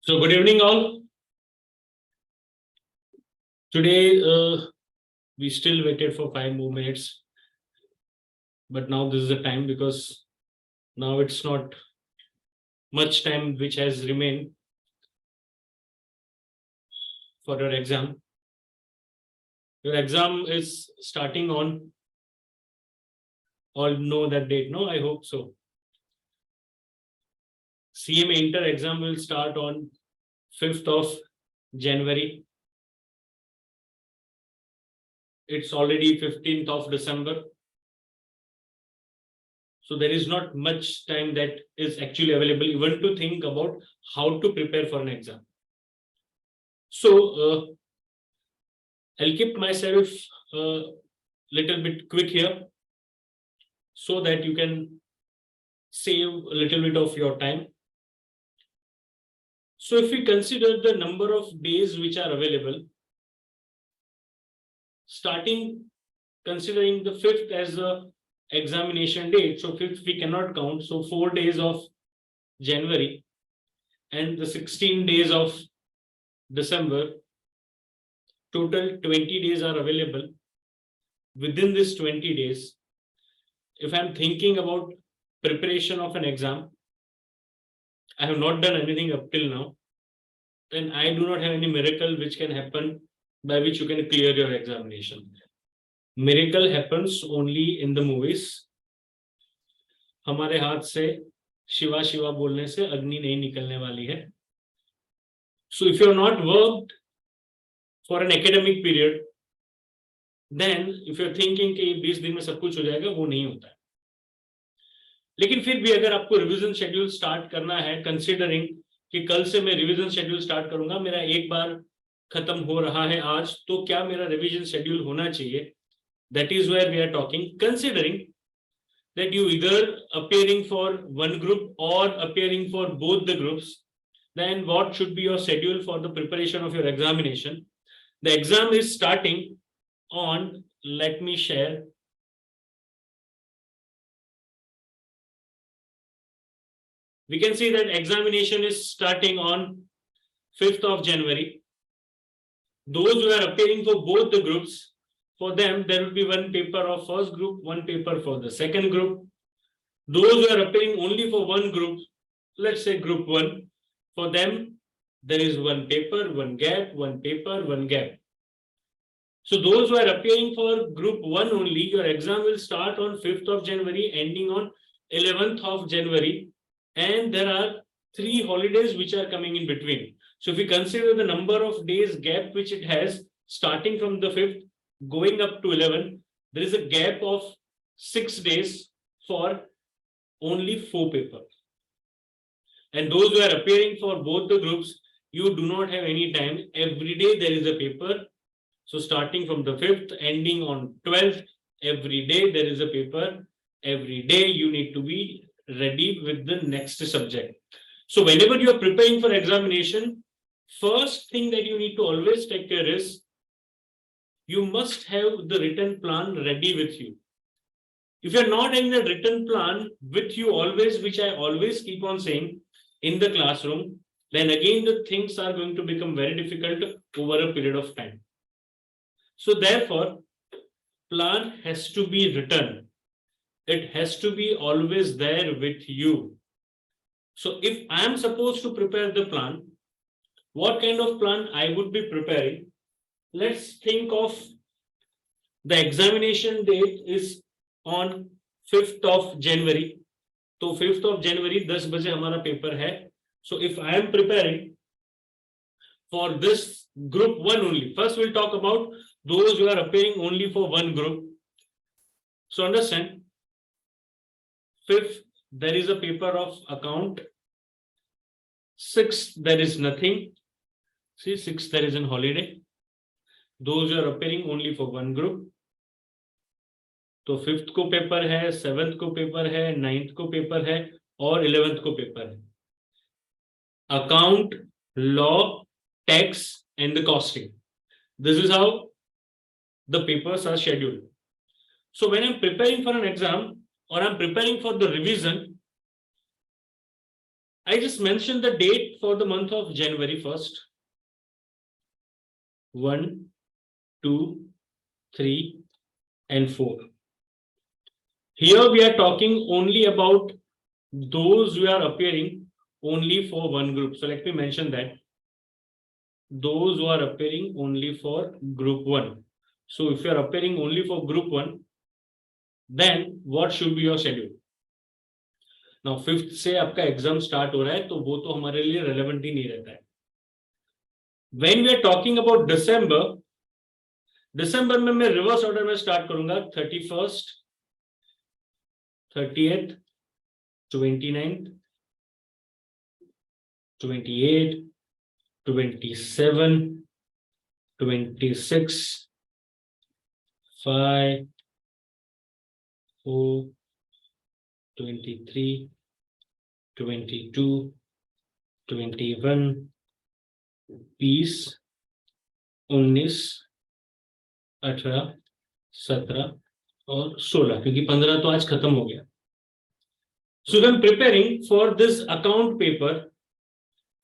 So good evening all. Today we still waited for 5 more minutes, but now this is the time because now it's not much time which has remained for your exam. Your exam is starting on, all know that date, no? I hope so. CMA Inter exam will start on 5th of January. It's already 15th of December. So there is not much time that is actually available even to think about how to prepare for an exam. So I'll keep myself a little bit quick here so that you can save a little bit of your time. So if we consider the number of days which are available, starting considering the 5th as the examination date, so 5th we cannot count, so 4 days of January and the 16 days of December, total 20 days are available. Within this 20 days, if I'm thinking about preparation of an exam, I have not done anything up till now, then I do not have any miracle which can happen by which you can clear your examination. Miracle happens only in the movies. हमारे हाथ से शिवा शिवा बोलने से अग्नि नहीं निकलने वाली है. So if you are not worked for an academic period, then if you are thinking कि 20 दिन में सब कुछ हो जाएगा, वो नहीं होता है. लेकिन फिर भी अगर आपको रिवीजन शेड्यूल स्टार्ट करना है, कंसीडरिंग कि कल से मैं रिवीजन शेड्यूल स्टार्ट करूंगा, मेरा एक बार खत्म हो रहा है आज, तो क्या मेरा रिवीजन शेड्यूल होना चाहिए? That is where we are talking, considering that you either appearing for one group or appearing for both the groups, then what should be your schedule for the preparation of your examination? The exam is starting on, let me share. We can see that examination is starting on 5th of January. Those who are appearing for both the groups, for them, there will be one paper of first group, one paper for the second group. Those who are appearing only for one group, let's say group 1, for them, there is one paper, one gap, one paper, one gap. So those who are appearing for group 1 only, your exam will start on 5th of January, ending on 11th of January. And there are 3 holidays which are coming in between. So if we consider the number of days gap which it has, starting from the 5th, going up to 11, there is a gap of 6 days for only 4 papers. And those who are appearing for both the groups, you do not have any time. Every day there is a paper. So starting from the 5th, ending on 12th, every day there is a paper. Every day you need to be ready with the next subject. So whenever you are preparing for examination, first thing that you need to always take care is, you must have the written plan ready with you. If you're not having a written plan with you always, which I always keep on saying in the classroom, then again the things are going to become very difficult over a period of time. So therefore, plan has to be written. It has to be always there with you. So if I am supposed to prepare the plan, what kind of plan I would be preparing? Let's think of the examination date is on 5th of January. तो 5th of January 10 बजे हमारा paper है. So if I am preparing for this group 1 only, first we'll talk about those who are appearing only for one group. So understand, 5th there is a paper of account, 6th there is nothing. See, 6th there is an holiday. Those who are appearing only for one group. तो 5th को paper है, 7th को paper है, 9th को paper है और 11th को paper है. Account, law, tax and the costing. This is how the papers are scheduled. So when I'm preparing for an exam or I'm preparing for the revision, I just mentioned the date for the month of January first. 1, 2, 3 and 4. Here we are talking only about those who are appearing only for one group. So let me mention that. Those who are appearing only for group 1. So if you are appearing only for group 1, then what should be your schedule? Now 5th से आपका exam start हो रहा है, तो वो तो हमारे लिए रेलेवेंट ही नहीं रहता है. When we are talking about December में मैं रिवर्स ऑर्डर में स्टार्ट करूंगा. 31st, 30th, 29th, 28, 27, 26, 5, 4, 23, 22, 21, 20, 19, 18, 17 और 16, क्योंकि 15 तो आज खत्म हो गया. So when preparing for this account paper,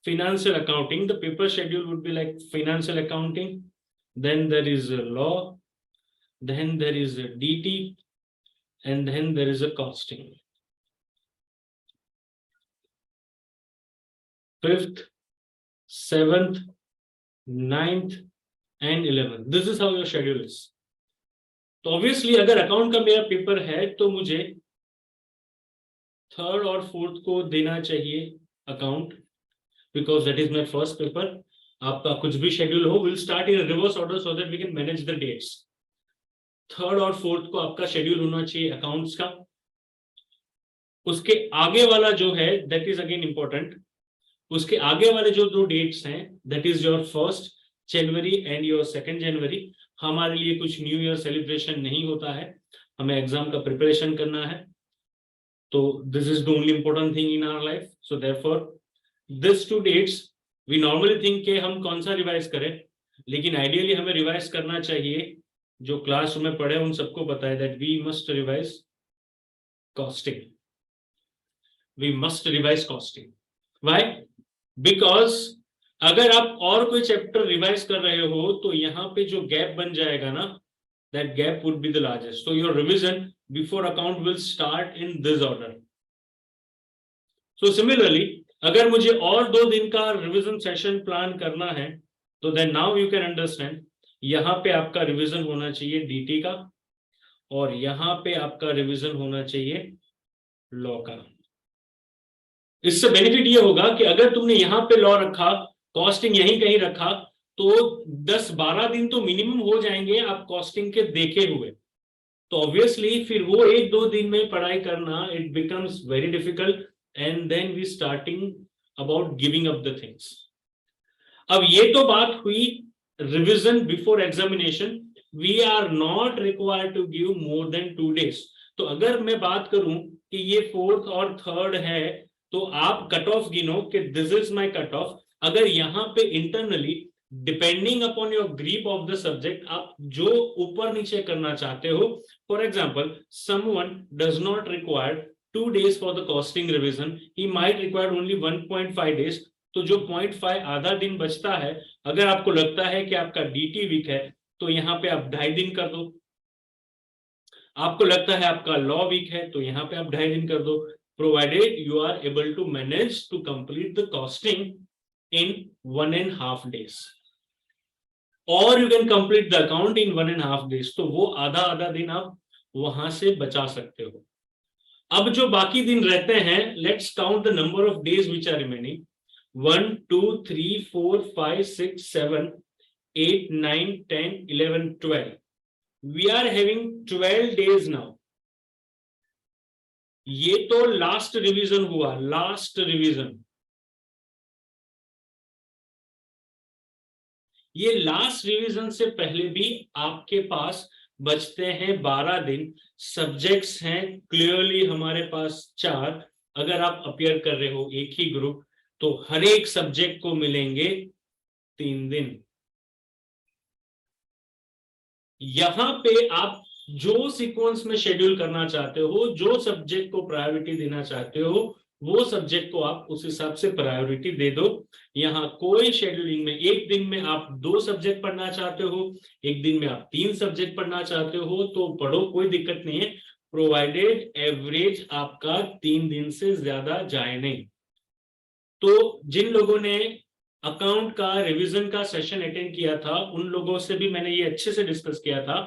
financial accounting, the paper schedule would be like financial accounting, then there is a law, then there is a DT, and then there is a costing. 5th, 7th, 9th and 11th. This is how your schedule is. तो obviously अगर account का मेरा paper है तो मुझे 3rd और 4th को देना चाहिए account, because that is my first paper. आपका कुछ भी शेड्यूल हो, we'll start in a reverse order so that we can manage the dates. 3rd और 4th को आपका शेड्यूल होना चाहिए अकाउंट्स का. उसके आगे वाला जो है that is again important. उसके आगे वाले जो 2 डेट्स हैं, that is your 1st January and your 2nd January. हमारे लिए कुछ न्यू ईयर सेलिब्रेशन नहीं होता है, हमें एग्जाम का प्रिपरेशन करना है. तो this is the only important thing in our life. So therefore these 2 dates we normally think कि हम कौन सा रिवाइज करें, लेकिन आइडियली हमें रिवाइज करना चाहिए. जो क्लासरूम में पढ़े उन सबको पता है that we must revise costing. We must revise costing. Why? Because अगर आप और कोई चैप्टर रिवाइज कर रहे हो तो यहाँ पे जो गैप बन जाएगा ना, that gap would be the largest. So your revision before account will start in this order. So similarly, अगर मुझे और 2 दिन का रिविजन सेशन प्लान करना है तो then now you can understand, यहाँ पे आपका रिविजन होना चाहिए डीटी का और यहाँ पे आपका रिविजन होना चाहिए लॉ का. इससे बेनिफिट ये होगा कि अगर तुमने यहाँ पे लॉ रखा, कॉस्टिंग यहीं कहीं रखा, तो 10-12 दिन तो मिनिमम हो जाएंगे आप कॉस्टिंग के देखे हुए. तो ऑब्वियसली फिर वो 1-2 दिन में पढ़ाई करना, it becomes very difficult and then we starting about giving up the things. अब ये तो बात हुई revision before examination. We are not required to give more than 2 days. तो अगर मैं बात करूं कि ये 4th और 3rd है, तो आप कट ऑफ गिनो कि this is my cut off. अगर यहाँ पे internally depending upon your grip of the subject आप जो ऊपर नीचे करना चाहते हो, for example someone does not require 2 days for the costing revision, he might require only 1.5 days. तो जो 0.5 आधा दिन बचता है, अगर आपको लगता है कि आपका डीटी वीक है तो यहाँ पे आप 2.5 दिन कर दो. आपको लगता है आपका लॉ वीक है तो यहाँ पे आप 2.5 दिन कर दो, provided you are able to manage to complete the costing in 1.5 days, or you can complete the account in 1.5 days. तो वो आधा दिन आप वहां से बचा सकते हो। अब जो बाकी दिन रहते हैं, let's count the number of days which are remaining. 1 2 3 4 5 6 7 8 9 10 11 12। We are having 12 days now. ये तो लास्ट रिवीजन हुआ, लास्ट रिवीजन। ये लास्ट रिवीजन से पहले भी आपके पास बचते हैं 12 दिन। सब्जेक्ट्स हैं क्लियरली हमारे पास 4। अगर आप अपियर कर रहे हो एक ही ग्रुप, तो हर एक सब्जेक्ट को मिलेंगे 3 दिन। यहां पे आप जो सीक्वेंस में शेड्यूल करना चाहते हो, जो सब्जेक्ट को प्रायोरिटी देना चाहते हो, वो सब्जेक्ट को आप उस हिसाब से प्रायोरिटी दे दो। यहाँ कोई शेड्यूलिंग में, एक दिन में आप 2 सब्जेक्ट पढ़ना चाहते हो, एक दिन में आप 3 सब्जेक्ट पढ़ना चाहते हो, तो पढ़ो, कोई दिक्कत नहीं है, प्रोवाइडेड एवरेज आपका 3 दिन से ज्यादा जाए नहीं। तो जिन लोगों ने अकाउंट का रिवीजन का सेशन अटेंड किया था, उन लोगों से भी मैंने ये अच्छे से डिस्कस किया था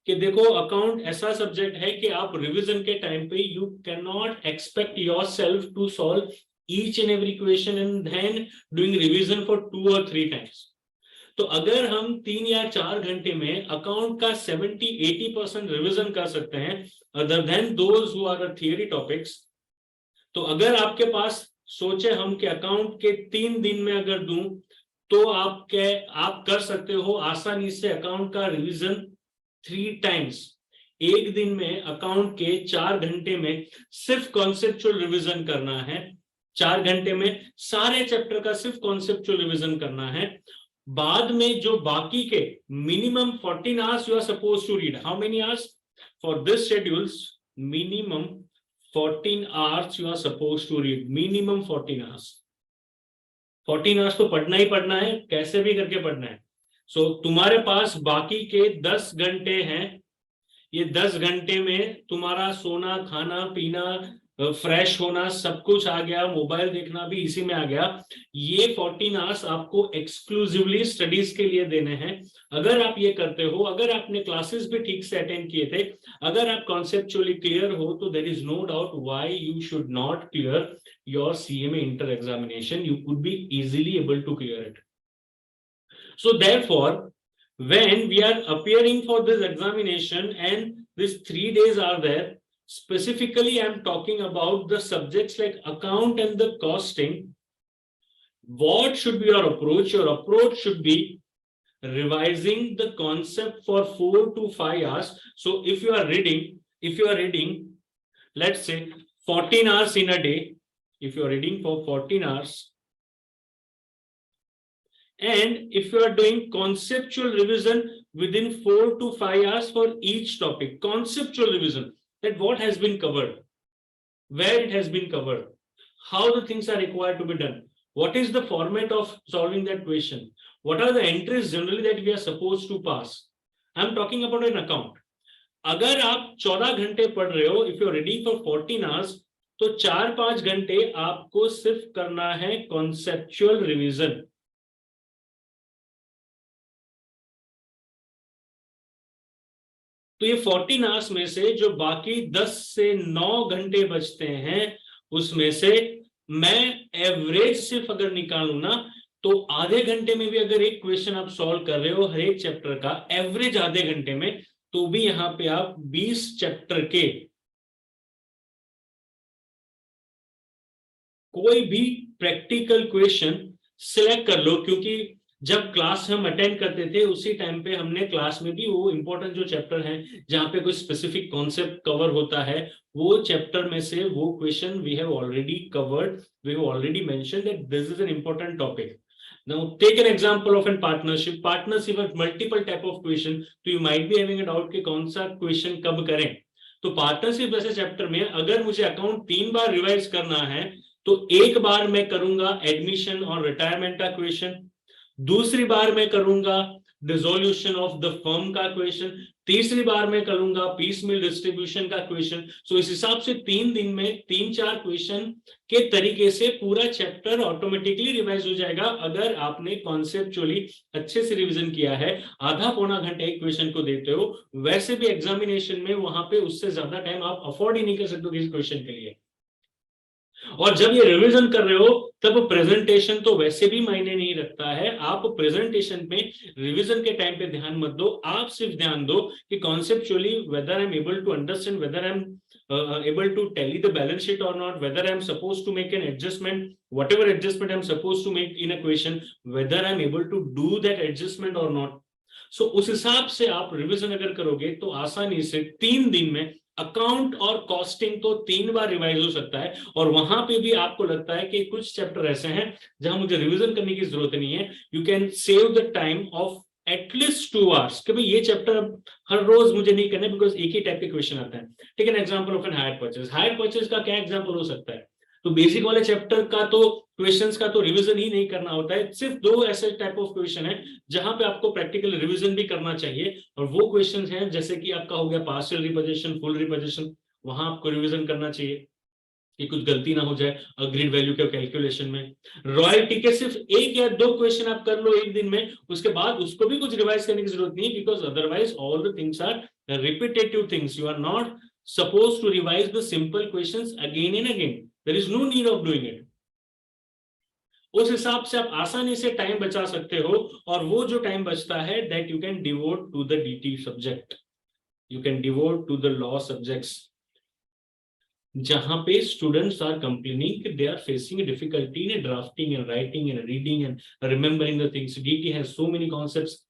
कि देखो, अकाउंट ऐसा सब्जेक्ट है कि आप रिवीजन के टाइम पे you can not expect yourself to solve each and every question and then doing revision for 2 or 3 times. तो अगर हम 3 या 4 घंटे में अकाउंट का 70-80% रिवीजन कर सकते हैं, other than those who are theory topics, तो अगर आपके पास सोचे हम कि अकाउंट के 3 दिन में अगर दूं, तो आप कर सकते हो आसानी से अकाउंट का रिवीजन 3 टाइम्स। एक दिन में अकाउंट के 4 घंटे में सिर्फ कॉन्सेप्चुअल रिवीजन करना है। 4 घंटे में सारे चैप्टर का सिर्फ कॉन्सेप्चुअल रिवीजन करना है। बाद में जो बाकी के minimum 14 hours you are suppose to read. How many hours for this schedules? Minimum 14 hours you are supposed to read, minimum 14 hours। 14 hours तो पढ़ना ही पढ़ना है, कैसे भी करके पढ़ना है। सो तुम्हारे पास बाकी के 10 घंटे हैं। ये 10 घंटे में तुम्हारा सोना, खाना पीना, फ्रेश होना सब कुछ आ गया, मोबाइल देखना भी इसी में आ गया। ये 14 आवर्स आपको एक्सक्लूसिवली स्टडीज के लिए देने हैं। अगर आप ये करते हो, अगर आपने क्लासेस भी ठीक से अटेंड किए थे, अगर आप कॉन्सेप्चुअली क्लियर हो, तो there is no doubt why you should not clear your CMA inter examination. You could be easily able to clear it. So therefore, when we are appearing for this examination and these 3 days are there, specifically I am talking about the subjects like account and the costing. What should be your approach? Your approach should be revising the concept for 4 to 5 hours. So if you are reading, let's say 14 hours in a day, if you are reading for 14 hours, and if you are doing conceptual revision within 4 to 5 hours for each topic, conceptual revision, that what has been covered, where it has been covered, how the things are required to be done, what is the format of solving that question, what are the entries generally that we are supposed to pass. I am talking about an account. अगर आप 14 घंटे पढ़ रहे हो, if you are reading for 14 hours, तो 4-5 घंटे आपको सिर्फ करना है conceptual revision। तो ये 14 आवर्स में से जो बाकी 10 से 9 घंटे बचते हैं, उसमें से मैं एवरेज सिर्फ अगर निकालूं ना, तो आधे घंटे में भी अगर एक क्वेश्चन आप सॉल्व कर रहे हो हर एक चैप्टर का, एवरेज आधे घंटे में, तो भी यहां पे आप 20 चैप्टर के कोई भी प्रैक्टिकल क्वेश्चन सिलेक्ट कर लो। क्योंकि जब क्लास हम अटेंड करते थे, उसी टाइम पे हमने क्लास में भी वो इंपॉर्टेंट जो चैप्टर हैं, जहां पे कोई स्पेसिफिक कॉन्सेप्ट कवर होता है, वो चैप्टर में से वो question we have already covered, we have already mentioned that this is an important topic. Now take an example of an partnership. Partnership have multiple type of question, तो you might be having a doubt कि कौन सा question कब करें। तो partnership जैसे chapter में अगर मुझे अकाउंट 3 बार रिवाइज करना है, तो एक बार मैं करूंगा एडमिशन और रिटायरमेंट का क्वेश्चन, दूसरी बार मैं करूंगा डिसोल्यूशन ऑफ द फर्म का क्वेश्चन, तीसरी बार मैं करूंगा पीस मिल डिस्ट्रीब्यूशन का क्वेश्चन। सो इस हिसाब से 3 दिन में 3-4 क्वेश्चन के तरीके से पूरा चैप्टर ऑटोमेटिकली रिवाइज हो जाएगा अगर आपने कॉन्सेप्चुअली अच्छे से रिवीजन किया है। आधा पौना घंटे एक क्वेश्चन को देते हो, वैसे भी एग्जामिनेशन में वहां पे उससे ज्यादा टाइम आप अफोर्ड ही नहीं कर सकते इस क्वेश्चन के लिए। और जब ये रिवीजन कर रहे हो तब प्रेजेंटेशन तो वैसे भी मायने नहीं रखता है। आप प्रेजेंटेशन में रिवीजन के टाइम पे ध्यान मत दो, आप सिर्फ ध्यान दो कि conceptually whether I am able to understand, whether I am able to tally the balance sheet or not, whether I'm supposed to make an adjustment, whatever adjustment I'm supposed to make in a question, whether I'm able to do that adjustment or not. So उस हिसाब से आप revision अगर करोगे तो आसानी से 3 दिन में अकाउंट और कॉस्टिंग तो 3 बार रिवाइज हो सकता है। और वहां पे भी आपको लगता है कि कुछ चैप्टर ऐसे हैं जहां मुझे रिवीजन करने की जरूरत नहीं है, you can save the time of at least 2 hours कि भाई ये चैप्टर हर रोज मुझे नहीं करना बिकॉज एक ही टाइप के क्वेश्चन आता है। Take an example of an hire purchase. Hire purchase का क्या एग्जांपल हो सकता है? तो बेसिक वाले चैप्टर का तो क्वेश्चंस का तो रिवीजन ही नहीं करना होता है, सिर्फ 2 ऐसे टाइप ऑफ क्वेश्चन है जहां पे आपको प्रैक्टिकल रिवीजन भी करना चाहिए। और वो क्वेश्चंस हैं जैसे कि आपका हो गया पार्शियल रिपोजिशन, फुल रिपोजिशन, वहां आपको रिवीजन करना चाहिए कि कुछ गलती ना हो जाए अग्रीड वैल्यू के कैलकुलेशन में। रॉयल्टी के सिर्फ 1 या 2 क्वेश्चन आप कर लो एक दिन में, उसके बाद उसको भी कुछ रिवाइज करने की जरूरत नहीं, because otherwise all the things are repetitive things. You are not suppose to revise the simple questions again and again, there is no need of doing it. उस हिसाब से आप आसानी से टाइम बचा सकते हो, और वो जो टाइम बचता है that you can devote to the DT subject, you can devote to the law subjects, जहां पे students are complaining they are facing difficulty in drafting and writing and reading and remembering the things. DT has so many concepts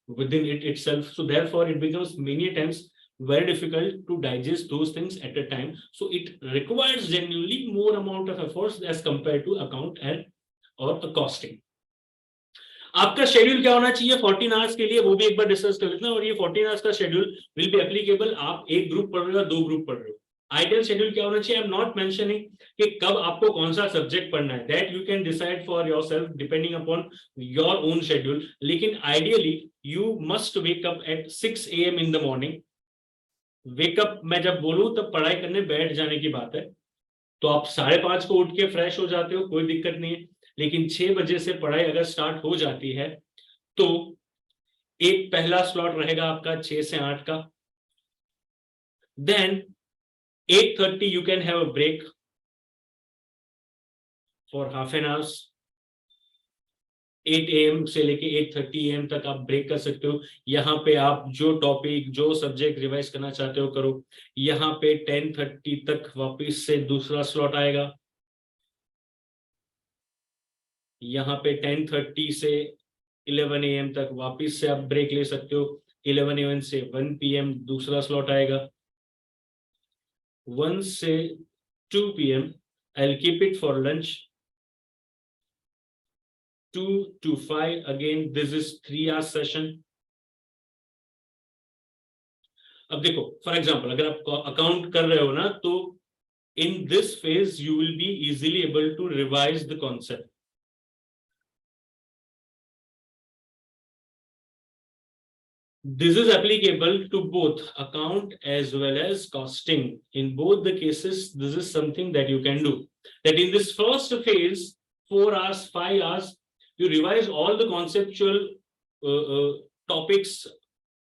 within it itself, so therefore it becomes many times very difficult to digest those things at a time. So it requires genuinely more amount of efforts as compared to account and or costing. आपका schedule क्या होना चाहिए 14 hours के लिए, वो भी एक बार discuss कर लेते हैं। और ये 14 आवर्स का शेड्यूल विल बी एप्लीकेबल, आप एक ग्रुप पढ़ रहे हो या 2 ग्रुप पढ़ रहे हो। आइडियल शेड्यूल क्या होना चाहिए? आई एम नॉट मेंशनिंग कि कब आपको कौन सा सब्जेक्ट पढ़ना है, that you can decide for yourself depending upon your own schedule. लेकिन ideally you must wake up at 6 AM in the morning. Wake up मैं जब बोलूं तब पढ़ाई करने बैठ जाने की बात है, तो आप 5:30 को उठ के फ्रेश हो जाते हो, कोई दिक्कत नहीं है। लेकिन 6 बजे से पढ़ाई अगर स्टार्ट हो जाती है तो एक पहला स्लॉट रहेगा आपका 6 से 8 का, then 8:30 you can have a break for half an hour। 8 AM से लेके 8:30 AM तक आप ब्रेक कर सकते हो। यहाँ पे आप जो टॉपिक जो सब्जेक्ट रिवाइज करना चाहते हो करो। यहाँ पे 10:30 तक वापस से दूसरा स्लॉट आएगा। यहाँ पे 10:30 से 11 AM तक वापस से आप ब्रेक ले सकते हो। 11 AM से 1 PM दूसरा स्लॉट आएगा। 1 से 2 PM I'll keep it for lunch। 2 to 5 again this is 3 hour session। अब देखो फॉर एग्जांपल अगर आप अकाउंट कर रहे हो ना, तो in this phase you will be easily able to revise the concept। This is applicable to both account as well as costing। In both the cases this is something that you can do, that in this first phase 4 hours 5 hours you revise all the conceptual topics,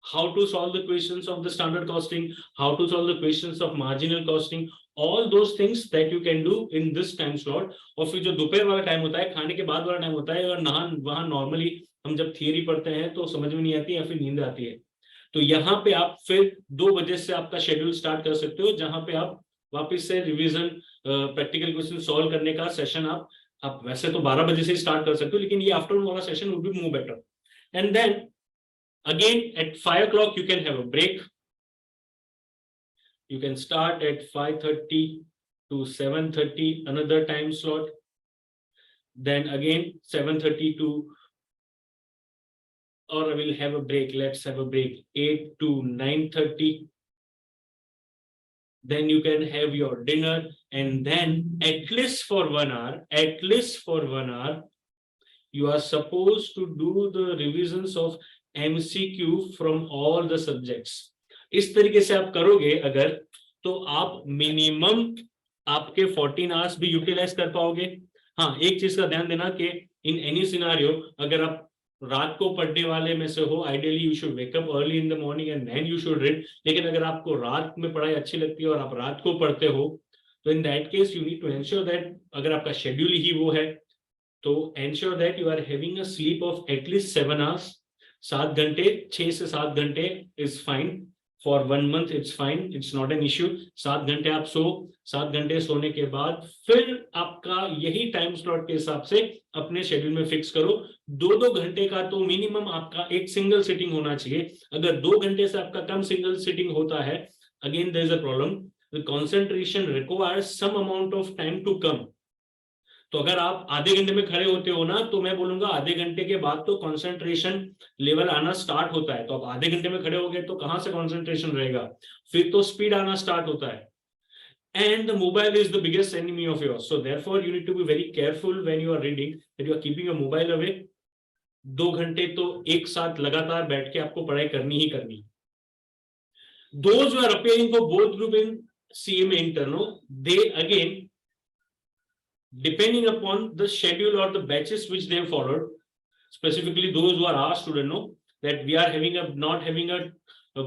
how to solve the questions of the standard costing, how to solve the questions of marginal costing, all those things that you can do in this time slot। और फिर जो दोपहर वाला time होता है, खाने के बाद वाला टाइम होता है, और वहां नॉर्मली हम जब थियरी पढ़ते हैं तो समझ में नहीं आती या फिर नींद आती है, तो यहाँ पे आप फिर 2 बजे से आपका शेड्यूल स्टार्ट कर सकते हो, जहां पे आप वापस से रिवीजन प्रैक्टिकल क्वेश्चन सॉल्व करने का सेशन आप वैसे तो 12 बजे से स्टार्ट कर सकते हो, लेकिन ये आफ्टरनून वाला session would be more better. And then again at 5 o'clock you can have a break। You can start at 5:30 to 7:30 another time slot, then again 7:30 to, or I will have a break, let's have a break 8 to 9:30, then you can have your dinner, and then at least for 1 hour you are supposed to do the revisions of MCQ from all the subjects. इस तरीके से आप करोगे अगर, तो आप minimum आपके 14 hours भी यूटिलाइज कर पाओगे। हाँ, एक चीज का ध्यान देना कि इन एनी सिनारियो अगर आप रात को पढ़ने वाले में से हो, ideally you should wake up early in the morning and then you should read. लेकिन अगर आपको रात में पढ़ाई अच्छी लगती है और आप रात को पढ़ते हो, तो in that case you need to ensure that, अगर आपका शेड्यूल ही वो है, तो ensure that you are having a sleep of at least 7 hours. 7 घंटे, 6 से 7 घंटे is fine for 1 month, it's fine, it's not an issue. 7 घंटे आप सो, 7 घंटे सोने के बाद फिर आपका यही टाइम स्लॉट के हिसाब से अपने शेड्यूल में फिक्स करो। 2-2 घंटे का तो मिनिमम आपका एक सिंगल सिटिंग होना चाहिए। अगर 2 घंटे से आपका कम सिंगल सिटिंग होता है, again there is a problem, the concentration requires some amount of time to come. तो अगर आप आधे घंटे में खड़े होते हो ना, तो मैं बोलूंगा आधे घंटे के बाद तो कंसंट्रेशन लेवल आना स्टार्ट होता है। तो आप आधे घंटे में खड़े हो गए तो कहां से कंसंट्रेशन रहेगा, फिर तो स्पीड आना स्टार्ट होता है। And the mobile is the biggest enemy of yours. So therefore you need to be very careful when you are reading that you are keeping your mobile away. 2 घंटे तो एक साथ लगातार बैठ के आपको पढ़ाई करनी ही करनी। Those who are appearing for both group in CMA internal, they again, depending upon the schedule or the batches which they have followed, specifically those who are our student know that we are having a not having a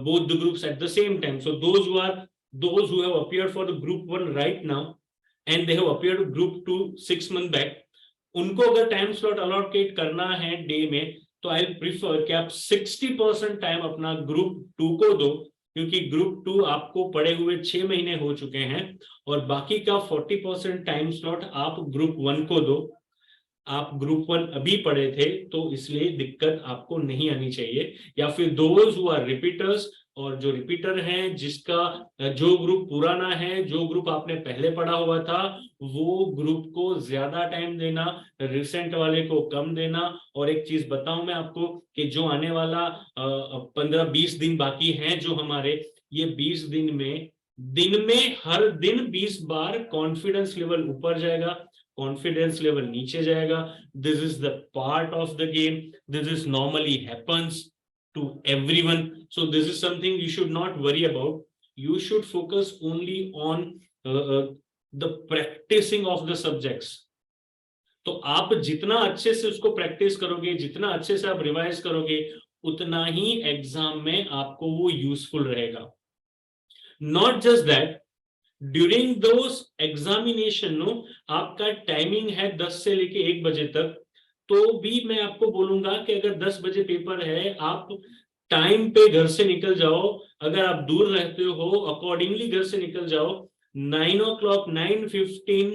both the groups at the same time. So those who have appeared for the group 1 right now and they have appeared to group 2 6 months back, उनको अगर time slot allocate करना है day में, तो I prefer कि आप 60% time अपना group 2 को दो, क्योंकि ग्रुप 2 आपको पढ़े हुए 6 महीने हो चुके हैं, और बाकी का 40% टाइम स्लॉट आप ग्रुप 1 को दो। आप ग्रुप 1 अभी पढ़े थे तो इसलिए दिक्कत आपको नहीं आनी चाहिए। या फिर दोज हु आर रिपीटर्स, और जो रिपीटर हैं जिसका जो ग्रुप पुराना है, जो ग्रुप आपने पहले पढ़ा हुआ था, वो ग्रुप को ज्यादा टाइम देना, रिसेंट वाले को कम देना। और एक चीज बताऊं मैं आपको कि जो आने वाला 15-20 दिन बाकी हैं जो हमारे, ये 20 दिन में हर दिन 20 बार कॉन्फिडेंस लेवल ऊपर जाएगा, कॉन्फिडेंस लेवल नीचे जाएगा। This is the part of the game, this is normally happens to everyone. So this is something you should not worry about. You should focus only on the practicing of the subjects. तो आप जितना अच्छे से उसको practice करोगे, जितना अच्छे से आप रिवाइज करोगे, उतना ही एग्जाम में आपको वो यूजफुल रहेगा। Not just that, during those examination no, आपका टाइमिंग है 10 से लेके 1 बजे तक, तो भी मैं आपको बोलूंगा कि अगर 10 बजे पेपर है, आप टाइम पे घर से निकल जाओ। अगर आप दूर रहते हो, अकॉर्डिंगली घर से निकल जाओ। 9 o'clock 9:15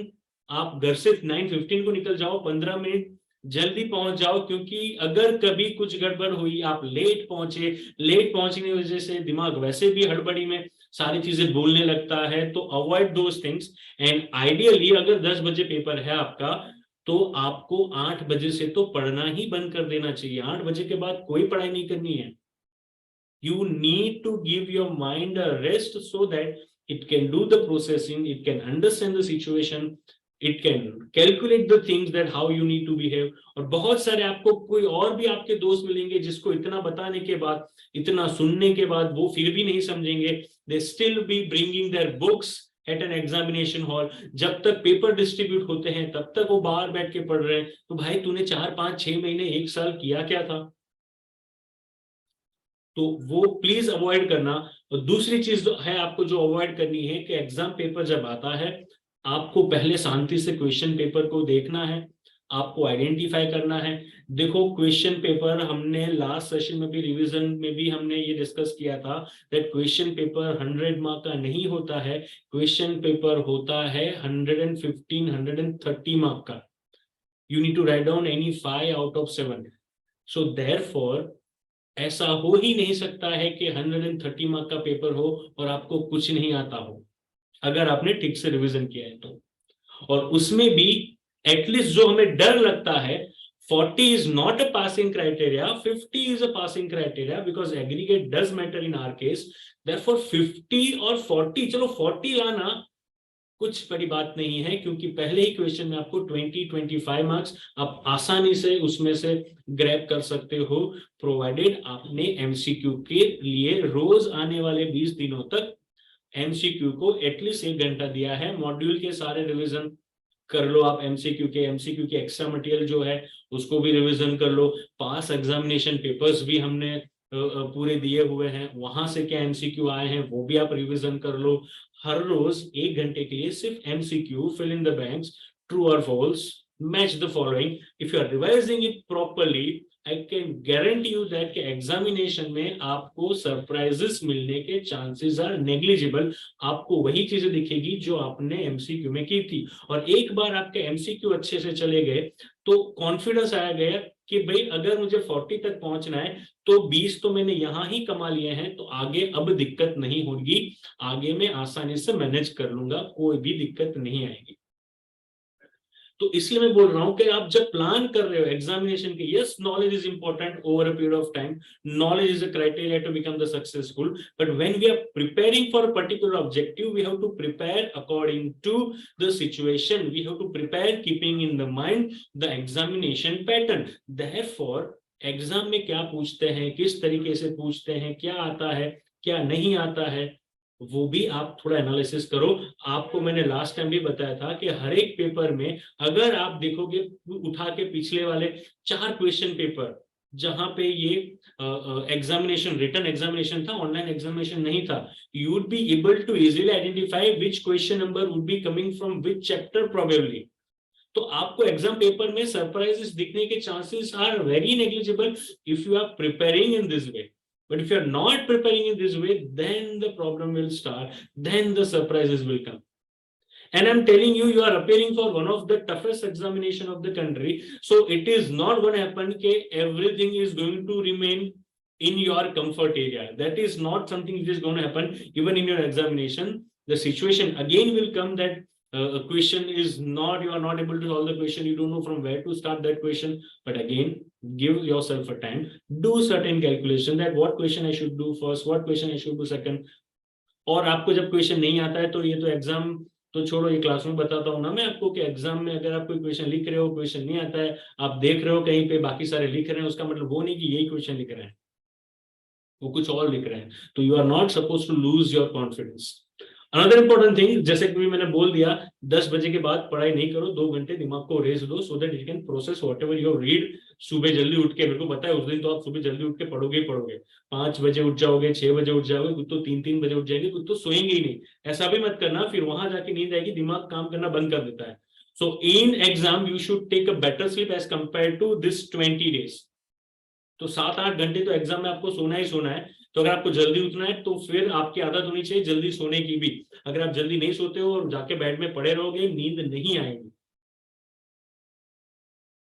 आप घर से 9:15 को निकल जाओ, 15 मिनट जल्दी पहुंच जाओ, क्योंकि अगर कभी कुछ गड़बड़ हुई, आप लेट पहुंचे, लेट पहुंचने की वजह से दिमाग वैसे भी हड़बड़ी में सारी चीजें बोलने लगता है, तो avoid those things. And ideally अगर 10 बजे पेपर है आपका, तो आपको 8 बजे से तो पढ़ना ही बंद कर देना चाहिए। 8 बजे के बाद कोई पढ़ाई नहीं करनी है। You need to give your mind a rest so that it can do the processing, it can understand the situation, it can calculate the things that how you need to behave. और बहुत सारे आपको कोई और भी आपके दोस्त मिलेंगे जिसको इतना बताने के बाद, इतना सुनने के बाद वो फिर भी नहीं समझेंगे। They still be bringing their books at an examination hall. जब तक पेपर डिस्ट्रीब्यूट होते हैं तब तक वो बाहर बैठ के पढ़ रहे हैं। तो भाई तूने 4, 5, 6 महीने 1 साल किया क्या था? तो वो प्लीज अवॉइड करना। और दूसरी चीज है आपको जो अवॉइड करनी है कि एग्जाम पेपर जब आता है, आपको पहले शांति से क्वेश्चन पेपर को देखना है, आपको आइडेंटिफाई करना है। देखो क्वेश्चन पेपर हमने लास्ट सेशन में भी, रिवीजन में भी हमने ये डिस्कस किया था दैट क्वेश्चन पेपर 100 मार्क का नहीं होता है, क्वेश्चन पेपर होता है 115, 130 मार्क का। You need to write down any 5 out of 7। So therefore ऐसा हो ही नहीं सकता है कि 130 मार्क का पेपर हो और आपको कुछ नहीं आता हो, अगर आपने ठीक से रिवीजन किया है तो। और उसमें भी एटलीस्ट जो हमें डर लगता है, 40 is not a passing criteria, 50 is a passing criteria because aggregate does matter in our case. Therefore 50 और 40, चलो 40 लाना कुछ बड़ी बात नहीं है, क्योंकि पहले ही क्वेश्चन में आपको 20-25 मार्क्स आप आसानी से उसमें से ग्रैब कर सकते हो, प्रोवाइडेड आपने एमसीक्यू के लिए रोज आने वाले 20 दिनों तक एमसीक्यू को एटलीस्ट 1 घंटा दिया है। मॉड्यूल के सारे रिवीजन कर लो आप, एमसीक्यू के एक्स्ट्रा मटेरियल जो है उसको भी रिवीजन कर लो, पास एग्जामिनेशन पेपर्स भी हमने पूरे दिए हुए हैं, वहां से क्या एमसीक्यू आए हैं वो भी आप रिवीजन कर लो। हर रोज 1 घंटे के लिए सिर्फ MCQ, fill in the blanks, true और false, match the following. If you are revising it properly, I can guarantee you that कि एग्जामिनेशन में आपको सरप्राइजेस मिलने के चांसेस आर नेग्लिजिबल। आपको वही चीजें दिखेगी जो आपने एमसीक्यू में की थी, और एक बार आपके एमसीक्यू अच्छे से चले गए तो कॉन्फिडेंस आया गया कि भाई अगर मुझे 40 तक पहुंचना है तो 20 तो मैंने यहां ही कमा लिए हैं, तो आगे अब दिक्कत नहीं होगी, आगे मैं आसानी से मैनेज कर लूंगा, कोई भी दिक्कत नहीं आएगी। तो इसलिए मैं बोल रहा हूं कि आप जब प्लान कर रहे हो एग्जामिनेशन के, yes knowledge is important over a period of time, knowledge is a criteria to become the successful, but when we are preparing for a particular objective, we have to prepare according to the situation, we have to prepare keeping in the mind the examination pattern। therefore exam में क्या पूछते हैं, किस तरीके से पूछते हैं, क्या आता है क्या नहीं आता है, वो भी आप थोड़ा एनालिसिस करो। आपको मैंने लास्ट टाइम भी बताया था कि हर एक पेपर में अगर आप देखोगे उठा के पिछले वाले 4 क्वेश्चन पेपर जहां पे ये एग्जामिनेशन, रिटन एग्जामिनेशन था, ऑनलाइन एग्जामिनेशन नहीं था, you would be able to easily identify which question number would be coming from which chapter probably. तो आपको एग्जाम पेपर में सरप्राइजेस दिखने के chances are very negligible if you are preparing in this way. But if you are not preparing in this way, then the problem will start, then the surprises will come. And I'm telling you, you are appearing for one of the toughest examination of the country. So it is not going to happen that everything is going to remain in your comfort area. That is not something which is going to happen even in your examination. The situation again will come that a question is not, you are not able to solve the question, you don't know from where to start that question. But again, give yourself a time, do certain calculation that what question I should do first, what question I should do second। और आपको जब question नहीं आता है तो ये तो exam तो छोड़ो, ये क्लास में बताता हूँ ना मैं आपको कि एग्जाम में अगर आप कोई क्वेश्चन लिख रहे हो, क्वेश्चन नहीं आता है, आप देख रहे हो कहीं पे बाकी सारे लिख रहे हैं, उसका मतलब वो नहीं कि यही क्वेश्चन लिख रहे हैं, वो कुछ और लिख रहे हैं, तो you are not suppose to lose your confidence. Another important thing, जैसे कि मैंने बोल दिया, 10 बजे के बाद पढ़ाई नहीं करो, 2 घंटे दिमाग को रेस्ट दो, so that it can process whatever you read. सुबह जल्दी उठ के, मेरे को पता है उस दिन तो आप सुबह जल्दी उठ के पढ़ोगे ही पढ़ोगे, 5 बजे उठ जाओगे, 6 बजे उठ जाओगे, कुछ तो 3-3 बजे उठ जाएंगे, कुछ तो सोएंगे ही नहीं। ऐसा भी मत करना, फिर वहां जाके नींद आएगी, दिमाग काम करना बंद कर देता है। So in exam you should take a better sleep as compare to this 20 days. तो 7-8 घंटे तो एग्जाम में आपको सोना ही सोना है। तो अगर आपको जल्दी उठना है तो फिर आपकी आदत होनी चाहिए जल्दी सोने की भी। अगर आप जल्दी नहीं सोते हो और जाके बेड में पड़े रहोगे, नींद नहीं आएगी।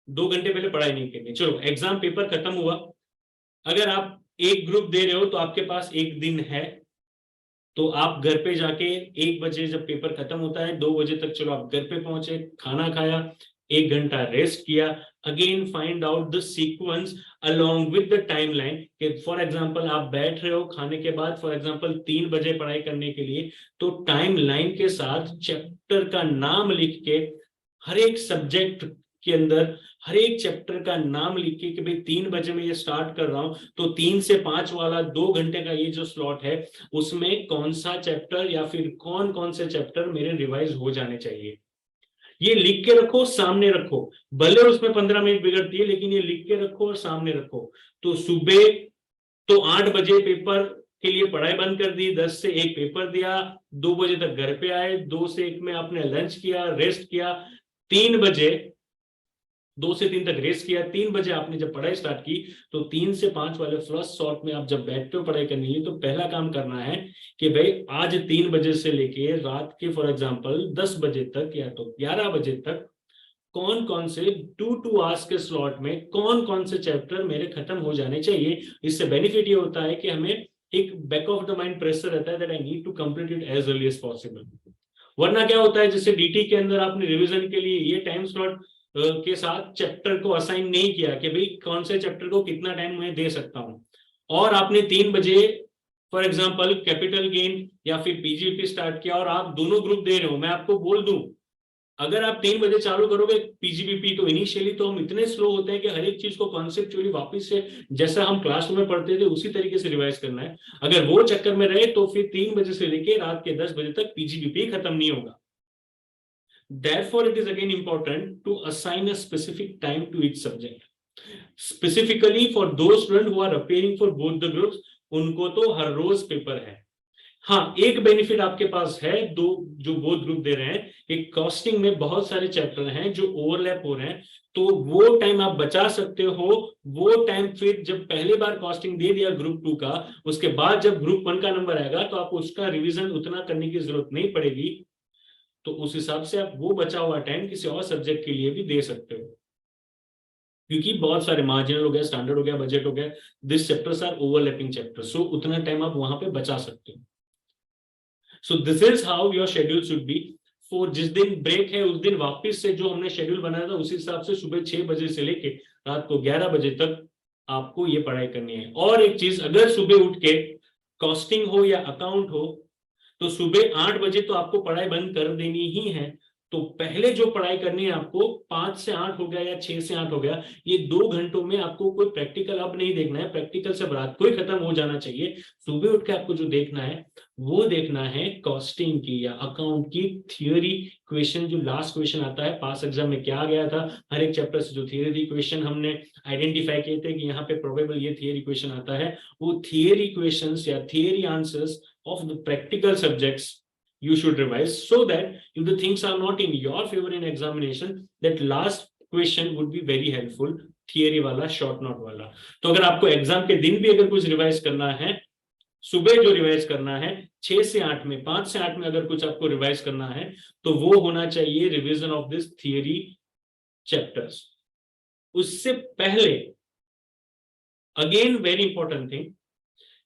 2 घंटे पहले पढ़ाई नहीं करनी। चलो एग्जाम पेपर खत्म हुआ, अगर आप एक ग्रुप दे रहे हो तो आपके पास 1 दिन है, तो आप घर पे जाके 1 बजे जब पेपर खत्म होता है, 2 बजे तक चलो आप घर पे पहुंचे, खाना खाया, 1 घंटा रेस्ट किया, again find out the sequence along with the timeline. कि फॉर एग्जांपल आप बैठ रहे हो खाने के बाद फॉर एग्जांपल 3 बजे पढ़ाई करने के लिए, तो टाइमलाइन के साथ चैप्टर का नाम लिख के, हर एक सब्जेक्ट के अंदर हर एक चैप्टर का नाम लिख के कि भाई 3 बजे मैं ये स्टार्ट कर रहा हूं, तो 3 से 5 वाला 2 घंटे का ये जो स्लॉट है, उसमें कौन सा चैप्टर या फिर कौन कौन से चैप्टर मेरे रिवाइज हो जाने चाहिए, ये लिख के रखो, सामने रखो। भले उसमें 15 मिनट बिगड़ती है, लेकिन ये लिख के रखो और सामने रखो। तो सुबह तो 8 बजे पेपर के लिए पढ़ाई बंद कर दी, 10 से 1 पेपर दिया, 2 बजे तक घर पे आए, 2 से 1 में आपने लंच किया, रेस्ट किया, 3 बजे 2 से 3 तक रेस्ट किया, 3 बजे आपने जब पढ़ाई स्टार्ट की, तो 3 से 5 वाले फर्स्ट शॉट में आप जब बैठते हो पढ़ाई करने के लिए, तो पहला काम करना है कि भाई आज 3 बजे से लेके रात के फॉर एग्जांपल 10 बजे तक या तो 11 बजे तक कौन कौन से 2 आवर्स के स्लॉट में कौन कौन से चैप्टर मेरे खत्म हो जाने चाहिए। इससे बेनिफिट ये होता है कि हमें एक back of the mind pressure रहता है that I need to complete it as early as possible. वरना क्या होता है, जैसे डीटी के अंदर आपने रिवीजन के लिए ये टाइम स्लॉट के साथ चैप्टर को असाइन नहीं किया कि भाई कौन से चैप्टर को कितना टाइम मैं दे सकता हूं, और आपने 3 बजे फॉर एग्जाम्पल कैपिटल गेन या फिर पीजीपी स्टार्ट किया और आप दोनों ग्रुप दे रहे हो, मैं आपको बोल दूं अगर आप 3 बजे चालू करोगे पीजीबीपी तो इनिशियली तो हम इतने स्लो होते हैं कि हर एक चीज को कॉन्सेप्चुअली वापस से जैसा हम क्लासरूम में पढ़ते थे उसी तरीके से रिवाइज करना है। अगर वो चक्कर में रहे तो फिर 3 बजे से लेके रात के 10 बजे तक पीजीबीपी खत्म नहीं होगा। Therefore, it is again important to assign a specific time to each subject. Specifically for those students who are appearing for both the groups, उनको तो हर रोज पेपर है। हाँ, एक बेनिफिट आपके पास है, दो जो बोथ ग्रुप दे रहे हैं, एक कॉस्टिंग में बहुत सारे चैप्टर हैं जो ओवरलैप हो रहे हैं, तो वो टाइम आप बचा सकते हो। वो टाइम फिर जब पहली बार कॉस्टिंग दे दिया ग्रुप 2 का, उसके बाद जब ग्रुप 1 का नंबर आएगा तो आप उसका रिवीजन उतना करने की जरूरत नहीं पड़ेगी। तो उस हिसाब से आप वो बचा हुआ टाइम किसी और सब्जेक्ट के लिए भी दे सकते हो, क्योंकि बहुत सारे मार्जिनल हो गया, स्टैंडर्ड हो गया, बजट हो गया, this chapters are overlapping chapter, so उतना टाइम आप वहां पे बचा सकते हो। So this is how your schedule should be. For जिस दिन ब्रेक है उस दिन वापस से जो हमने शेड्यूल बनाया था उसी हिसाब से सुबह 6 बजे से लेके रात को 11 बजे तक आपको ये पढ़ाई करनी है। और एक चीज, अगर सुबह उठ के कॉस्टिंग हो या अकाउंट हो तो सुबह 8 बजे तो आपको पढ़ाई बंद कर देनी ही है। तो पहले जो पढ़ाई करनी है आपको, 5 से 8 हो गया या 6 से 8 हो गया, ये 2 घंटों में आपको कोई प्रैक्टिकल अब नहीं देखना है, प्रैक्टिकल सब रात को ही खत्म हो जाना चाहिए। सुबह उठ के आपको जो देखना है वो देखना है कॉस्टिंग की या अकाउंट की थियोरी क्वेश्चन। जो लास्ट क्वेश्चन आता है पास एग्जाम में क्या गया था, हर एक चैप्टर से जो थियोरी क्वेश्चन हमने आइडेंटिफाई किए थे कि यहाँ पे प्रोबेबल ये थियोरी क्वेश्चन आता है, वो थियोरी क्वेश्चंस या theory answers of the practical subjects you should revise, so that if the things are not in your favor in examination, that last question would be very helpful, theory वाला, short note वाला। तो अगर आपको exam के दिन भी अगर कुछ रिवाइज करना है, सुबह जो रिवाइज करना है 6 से 8 में, 5 से 8 में अगर कुछ आपको रिवाइज करना है तो वो होना चाहिए revision of this theory chapters. उससे पहले again very important thing,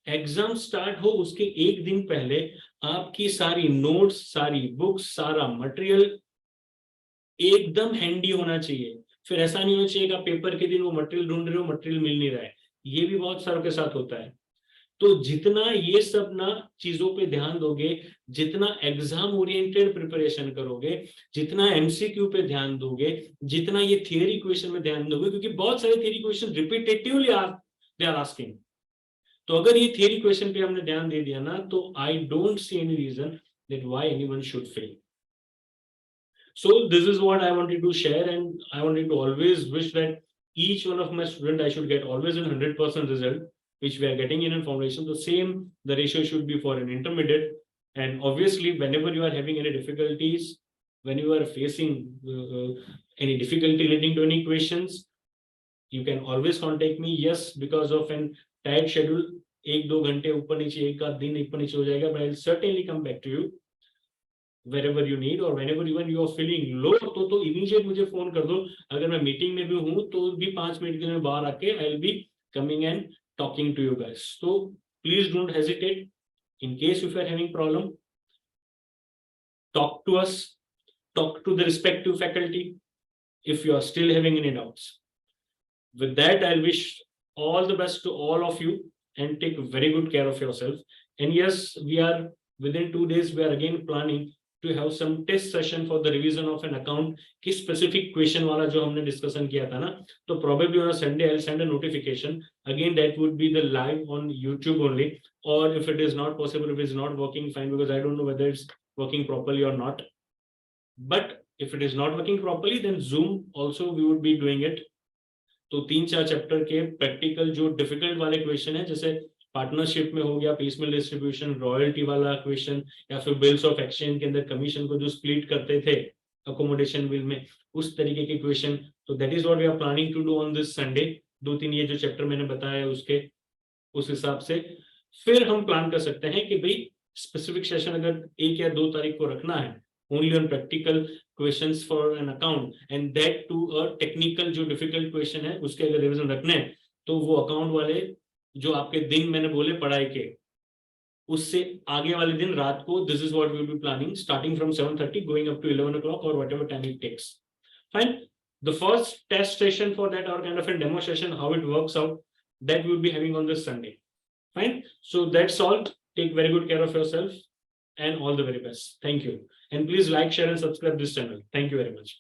exam start हो उसके एक दिन पहले आपकी सारी नोट्स, सारी बुक्स, सारा मटेरियल एकदम हैंडी होना चाहिए। फिर ऐसा नहीं होना चाहिए कि आप पेपर के दिन वो मटेरियल ढूंढ रहे हो, मटेरियल मिल नहीं रहा है। ये भी बहुत सारों के साथ होता है। तो जितना ये सब ना चीजों पे ध्यान दोगे, जितना एग्जाम ओरिएंटेड प्रिपरेशन करोगे, जितना एमसीक्यू पे ध्यान दोगे, जितना ये थियरी क्वेश्चन में ध्यान दोगे, क्योंकि बहुत सारे theory question repetitively they are asking, तो अगर ये थियरी क्वेश्चन पे हमने ध्यान दे दिया ना, तो I don't see any reason that why anyone should fail. So this is what I wanted to share, and I wanted to always wish that each one of my student I should get always a 100% result, which we are getting in foundation. The same, the ratio should be for an intermediate. And obviously, whenever you are having any difficulties, when you are facing any difficulty leading to any questions, you can always contact me. Yes, because of an tight schedule, 1-2 घंटे ऊपर नीचे, एक आध दिन ऊपर नीचे हो जाएगा, but I'll certainly come back to you wherever you need, or whenever even you are feeling low, तो immediate मुझे फोन कर दो। अगर मैं मीटिंग में भी हूँ तो भी 5 मिनट के लिए बाहर आके I'll be coming and talking to you guys. So please don't hesitate. In case if you are having problem, talk to us, talk to the respective faculty if you are still having any doubts. With that, I'll wish all the best to all of you and take very good care of yourself. And yes, we are within 2 days, we are again planning to have some test session for the revision of an account ki specific question wala jo humne discussion kiya tha na, to probably on a Sunday I'll send a notification again, that would be the live on YouTube only, or if it is not possible, if it is not working, fine, because I don't know whether it's working properly or not, but if it is not working properly then Zoom also we would be doing it. तो 3-4 chapter के practical जो difficult वाले question है, जैसे partnership में हो गया, पीसमेल distribution, royalty वाला क्वेश्चन, या फिर बिल्स ऑफ एक्सचेंज के अंदर कमीशन को जो स्प्लिट करते थे अकोमोडेशन बिल में, उस तरीके के क्वेश्चन। तो that is what we are planning to do on this Sunday. 2-3 ये जो चैप्टर मैंने बताया उसके उस हिसाब से फिर हम प्लान कर सकते हैं कि भाई स्पेसिफिक सेशन अगर 1 या 2 तारीख को रखना है only on practical questions for an account, and that to a technical जो difficult question है उसके अगर रिवीजन रखने हैं, तो वो अकाउंट वाले जो आपके दिन मैंने बोले पढ़ाई के, उससे आगे वाले दिन रात को, this is what we will be planning, starting from 7:30 going up to 11 o'clock or whatever time it takes. Fine. The first test session for that, or kind of a demo session, how it works out, that we will be having on this Sunday. Fine. So that's all. Take very good care of yourself and all the very best. Thank you. And please like, share, and subscribe this channel. Thank you very much.